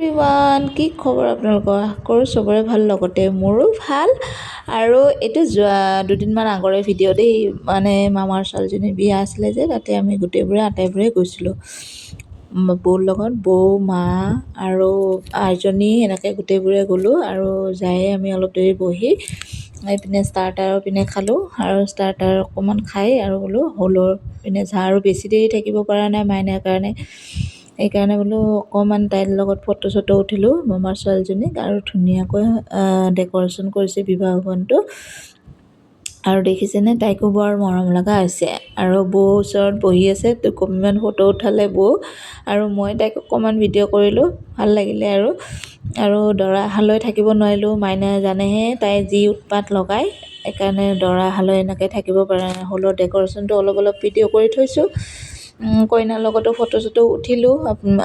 Everyone, কি খবৰ আপোনালোকৰ? আশা কৰোঁ চবৰে ভাল, লগতে মোৰো ভাল। আৰু এইটো যোৱা দুদিনমান আগৰে ভিডিঅ' দেই, মানে মামাৰ ছোৱালীজনীৰ বিয়া আছিলে যে, তাতে আমি আটাইবোৰে গৈছিলোঁ বৌৰ লগত। বৌ, মা আৰু আইজনী এনেকৈ গোটেইবোৰে গ'লোঁ। আৰু যায়ে আমি অলপ দেৰি বহি এইপিনে ষ্টাৰ্টাৰৰ পিনে খালোঁ, আৰু ষ্টাৰ্টাৰ অকণমান খাই আৰু বোলো হলৰ পিনে আৰু বেছি দেৰি থাকিব পৰা নাই মাইনাৰ কাৰণে। সেইকাৰণে বোলো অকণমান তাইৰ লগত ফটো চটো উঠিলোঁ মামাৰ ছোৱালীজনীক। আৰু ধুনীয়াকৈ ডেক'ৰেশ্যন কৰিছে বিবাহ ভৱনটো, আৰু দেখিছেনে তাইকো বৰ মৰম লগা হৈছে। আৰু বৌ ওচৰত বহি আছে, অকণমান ফটো উঠালে বৌ, আৰু মই তাইক অকণমান ভিডিঅ' কৰিলোঁ, ভাল লাগিলে। আৰু দৰা অহালৈ থাকিব নোৱাৰিলোঁ, মাইনাই জানেহে তাই যি উৎপাত লগায়, সেইকাৰণে দৰা অহালৈ এনেকৈ থাকিব পৰা নাই। হলৰ ডেক'ৰেশ্যনটো অলপ ভিডিঅ' কৰি থৈছোঁ। কইনাৰ লগতো ফটো চটো উঠিলোঁ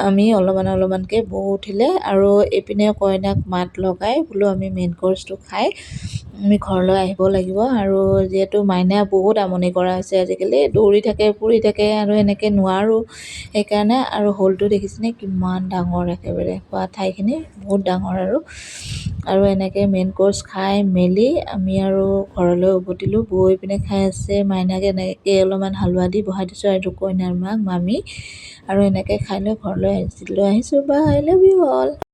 আমি অলপমানকৈ, বৌ উঠিলে। আৰু এইপিনে কইনাক মাত লগাই বোলো আমি মেইন কৰ্চটো খাই আমি ঘৰলৈ আহিব লাগিব। আৰু যিহেতু মাইনাই বহুত আমনি কৰা হৈছে আজিকালি, দৌৰি থাকে ফুৰি থাকে, আৰু এনেকৈ নোৱাৰোঁ সেইকাৰণে। আৰু হলটো দেখিছেনে কিমান ডাঙৰ, একেবাৰে খোৱা ঠাইখিনি বহুত ডাঙৰ। আৰু এনেকৈ মেইন কৰ্চ খাই মেলি আমি আৰু ঘৰলৈ উভতিলোঁ। বৈ পিনে খাই আছে, মাইনাক এনেকৈ অলপমান হালোৱা দি বহাই দিছোঁ, আৰু কইনাৰ মাক মামী, আৰু এনেকৈ খাই লৈ ঘৰলৈ আহিছোঁ। বাই, আই লাভ ইউ অল।